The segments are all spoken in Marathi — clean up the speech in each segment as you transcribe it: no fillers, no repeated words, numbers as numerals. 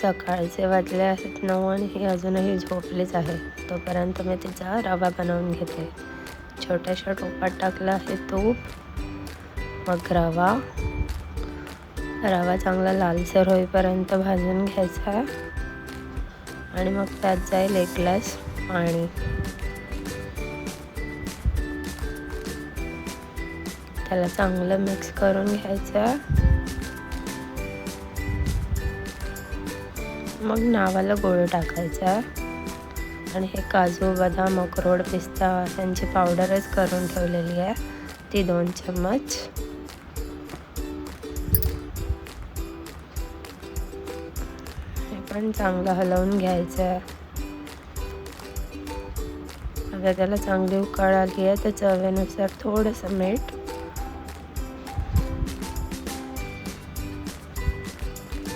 सकाळचे वाजले आहेत 9 आणि ही अजूनही झोपलीच आहे. तोपर्यंत मी तिचा रवा बनवून घेते. छोट्याशा टोपात टाकला आहे तूप, मग रवा चांगला लालसर होईपर्यंत भाजून घ्यायचा आणि मग त्यात जाईल 1 ग्लास पाणी. त्याला चांगलं मिक्स करून घ्यायचं. मग नावाला गोळ टाकायचा आणि हे काजू, बदाम, अक्रोड, पिस्ता यांची पावडरच करून ठेवलेली आहे ती 2 चम्मच. हे पण चांगलं हलवून घ्यायचं. आता त्याला चांगली उकळ आली आहे तर चवीनुसार थोडंसं मीठ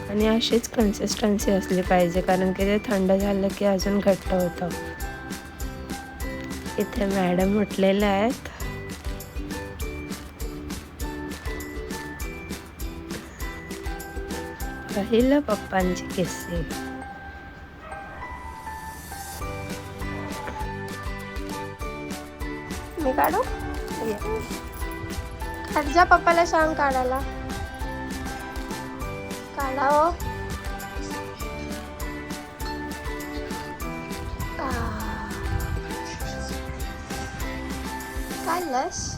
आणि अशीच कन्सिस्टन्सी असली पाहिजे, कारण की ते थंड झालं की अजून घट्ट होतं. इथे मॅडम उठलेल्या आहेत. राहिलं पप्पांची किस्से. मी काढू? जा पप्पाला सांग काढायला. काढा हो. काढलंस?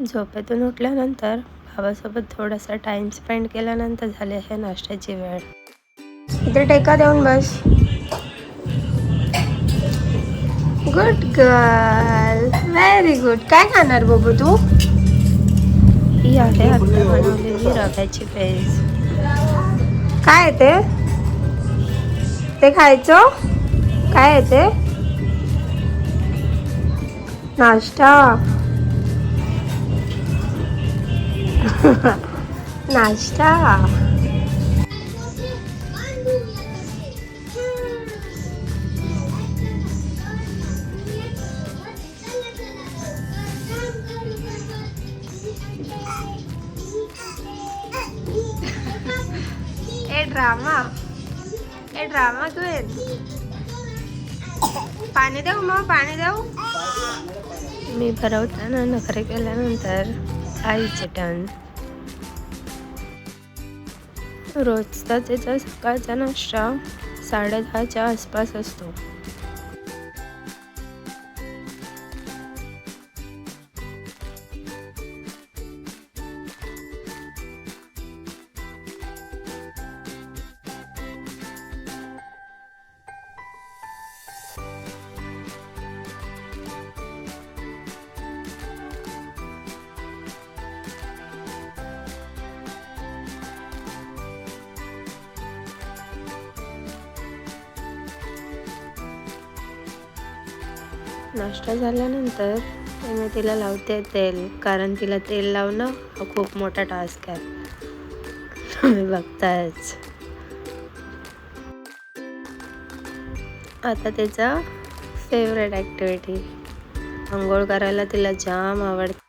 झोपेतून उठल्यानंतर भावासोबत थोडासा टाइम स्पेंड केल्यानंतर झाली आहे नाश्त्याची वेळ. इथे टेका देऊन बस. Good girl, very good. काय खाणार बाबू तू? ही आहे आता बनवलेली रव्याची पेज. काय आहे ते खायचं? काय आहे ते? नाश्ता. नाश्ता. ए ड्रामा तू आहे. पाणी देऊ मग? पाणी देऊ? मी भरवताना नखरे केल्यानंतर आईचे टर्न. रोजचा त्याचा सकाळचा नाश्ता 10:30च्या आसपास असतो. नाश्ता झाल्यानंतर मी तिला लावते तेल, कारण तिला तेल लावणं हा खूप मोठा टास्क आहे. तुम्ही बघतायच. आता तिचा फेवरेट ॲक्टिव्हिटी, आंघोळ करायला तिला जाम आवडते.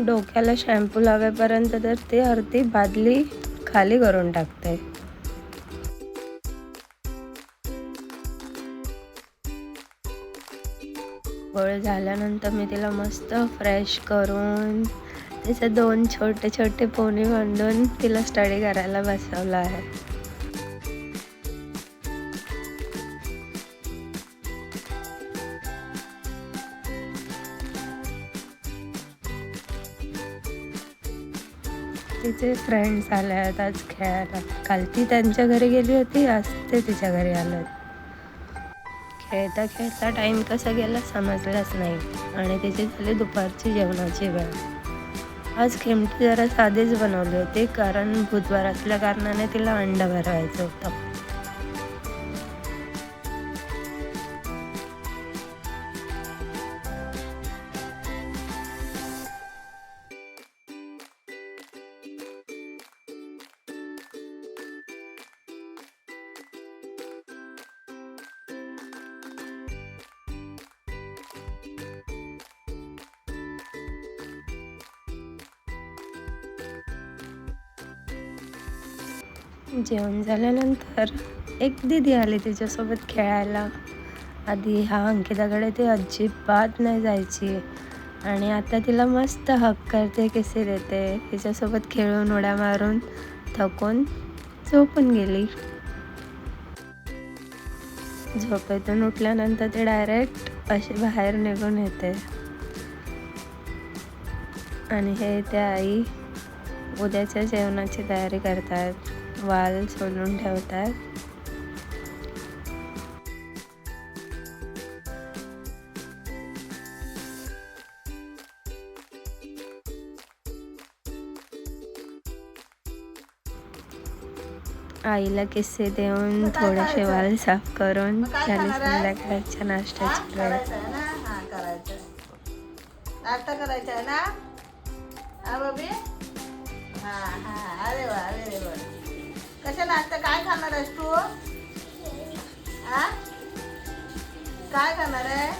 डोक्याला शॅम्पू लावेपर्यंत तर ती अर्धी बादली खाली करून टाकते. गोळ झाल्यानंतर मी तिला मस्त फ्रेश करून तिचे 2 छोटे छोटे पोनी बांधून तिला स्टडी करायला बसवलं आहे. तिचे फ्रेंड्स आले आहेत आज खेळायला. काल ती त्यांच्या घरी गेली होती, आज ते तिच्या घरी आले. खेळता खेळता टाईम कसा गेला समजलाच नाही आणि तिची झाली दुपारची जेवणाची वेळ. आज खिमटी जरा साधीच बनवली होती कारण बुधवार असल्या कारणाने तिला अंडा भरवायचं होतं. जेवण झाल्यानंतर एक दीदी आली तिच्यासोबत खेळायला. आधी हा अंकिताकडे ती अजिबात नाही जायची आणि आता तिला मस्त हक करते, किसी देते. तिच्यासोबत खेळून उड्या मारून थकून झोपून गेली. झोपेतून उठल्यानंतर ती डायरेक्ट अशी बाहेर निघून येते आणि हे त्या आई उद्याच्या जेवणाची तयारी करतात, वाल सोलून ठेवतात. आईला किस्से देऊन थोडेसे वाल साफ करून झाली संध्याकाळच्या नाश्त्याची वेळ. नाश्ता करायचा आहे ना हा बाबी? अरे वा अरे वा. कशा नाश्ता काय खाणार आहेस तू? काय खाणार आहे?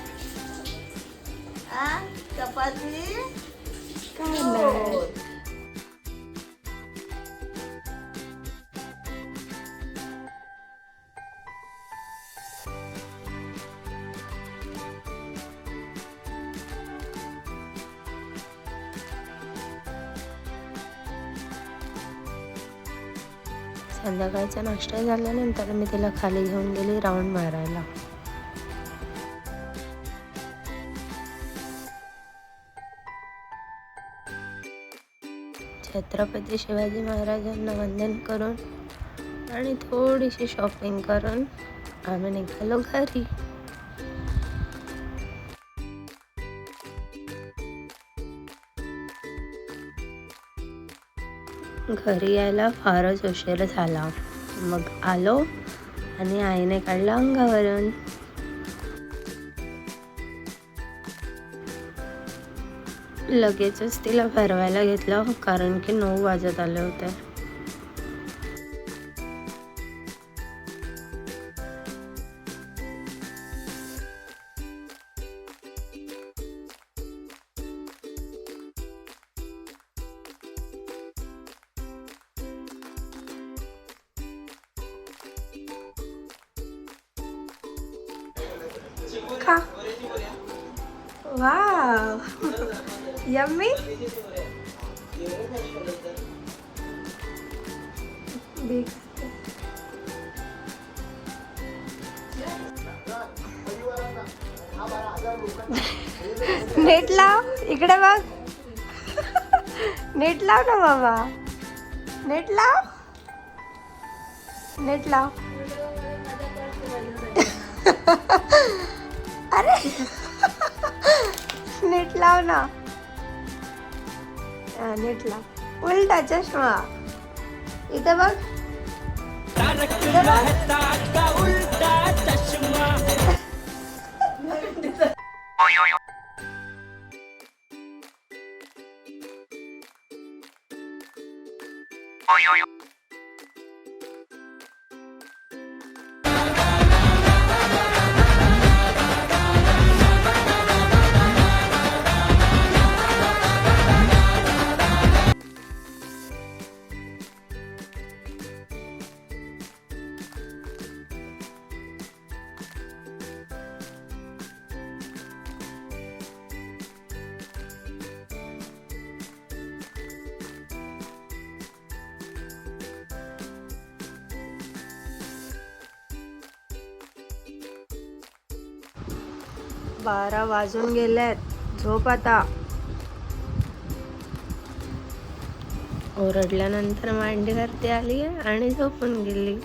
चपाती काय? संध्याकाळचा नाश्ता झाल्यानंतर मी तिला खाली घेऊन गेली राऊंड मारायला. छत्रपती शिवाजी महाराजांना वंदन करून आणि थोडीशी शॉपिंग करून आम्ही निघालो घरी. घरी यायला फारच उशीर झाला. मग आलो आणि आईने काढलं अंगावरून. लगेचच तिला भरवायला घेतलं कारण की 9 वाजत आले होते. खा. Wow yummy. नेट लाव इकडे बघ. नेट लाव ना बाबा. नेट लाव. नेट लाव. अरे नेट लाव ना. नेट लाव. उलटा चष्मा इथे बघ. बारा वाजून गेलेत. झोप आता. ओरडल्यानंतर मांडीवरती आली आणि झोपून गेली.